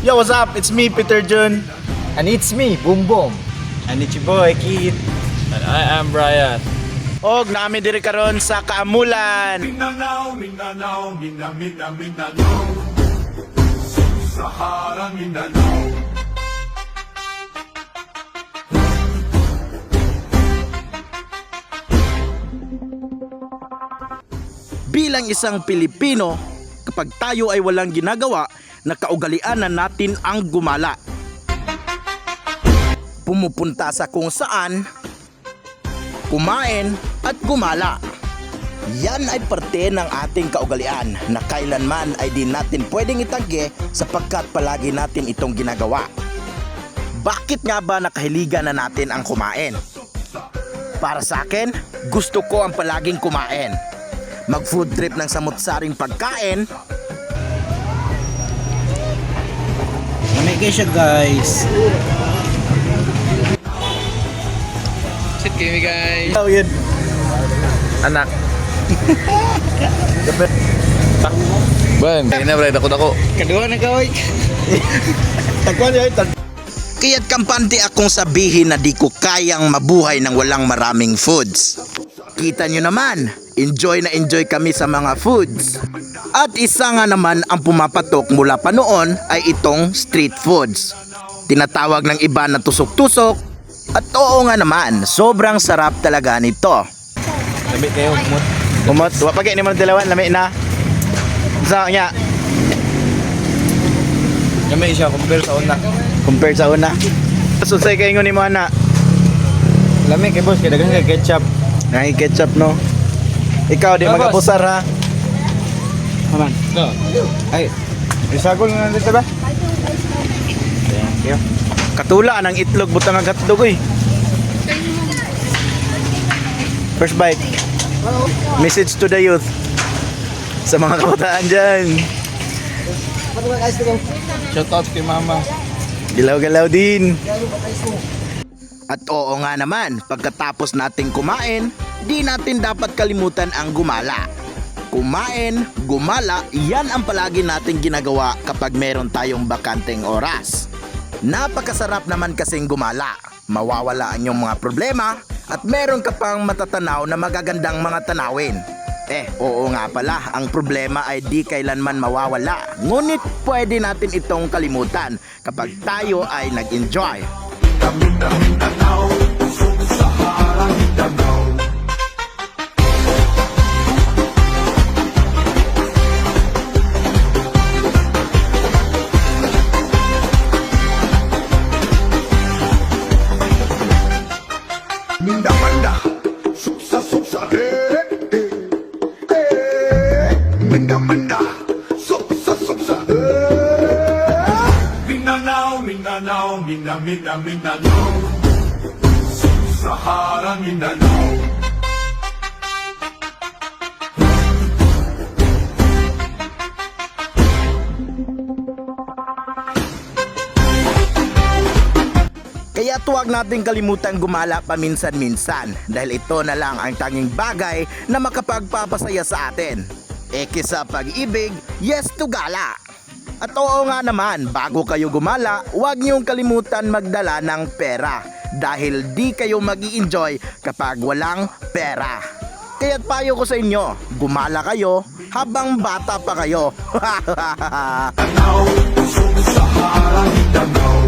Yo, what's up? It's me, Peter Jun. And it's me, Boom Boom. And it's your boy, Keith. And I am Brian. Og naami diri karon sa Kaamulan. Mindanao, Mindanao, Mindanao, Sahara, Mindanao. Bilang isang Pilipino, kapag tayo ay walang ginagawa, nakaugalian na natin ang gumala. Pumupunta sa kung saan, kumain at gumala. Yan ay parte ng ating kaugalian na kailanman ay di natin pwedeng itanggi sapagkat palagi natin itong ginagawa. Bakit nga ba nakahiligan na natin ang kumain? Para sa akin, gusto ko ang palaging kumain. Mag-food trip ng samut-saring pagkain. Namigay siya, guys. Sit kami guys. Oh, yun. Anak. Ben, kaya na bre, dako-dako. Kadua na kaway. Tagwan yun. Kaya't kampante akong sabihin na di ko kayang mabuhay ng walang maraming foods. Kita nyo naman, enjoy na enjoy kami sa mga foods. At isa nga naman ang pumapatok mula pa noon ay itong street foods. Tinatawag ng iba na tusok-tusok. At oo nga naman, sobrang sarap talaga nito. Lamig kayo, umot. Umot, wapagay ni mo ng dalawan, lami na. Sa kanya, Lamig siya, compare sa una. compared sa una. Susay kayo ni mo na. Lamig kay boss, kaya dagang kay ketchup. Nanging ketchup no. Ikaw di Ah, boss. magapusar ha. Maman. No. Ay, isagol na dito ba? Thank you. Katula ng itlog butang ang hotdog eh. First bite. Message to the youth. Sa mga kabataan dyan. Shout out kay mama. Galaw-galaw din. At oo nga naman, pagkatapos nating kumain, di natin dapat kalimutan ang gumala. Kumain, gumala, yan ang palagi nating ginagawa kapag meron tayong bakanteng oras. Napakasarap naman kasing gumala. Mawawala ang iyong mga problema at meron ka pang matatanaw na magagandang mga tanawin. Oo nga pala, ang problema ay di kailanman mawawala. Ngunit pwede natin itong kalimutan kapag tayo ay nag-enjoy. Mindanao, Sahara, Mindanao. Mindamanda, suksa, suksa, Mindamanda, suksa, suksa, Mindanao, Mindanao, Mindanao, Sahara, Mindanao. Kaya tuwag natin kalimutan gumala paminsan-minsan dahil ito na lang ang tanging bagay na makapagpapasaya sa atin. Kisa pag-ibig, yes to gala. At oo nga naman, bago kayo gumala, huwag niyong kalimutan magdala ng pera dahil di kayo mag-i-enjoy kapag walang pera. Kaya't payo ko sa inyo, gumala kayo habang bata pa kayo. Mindanao, Sahara, Mindanao.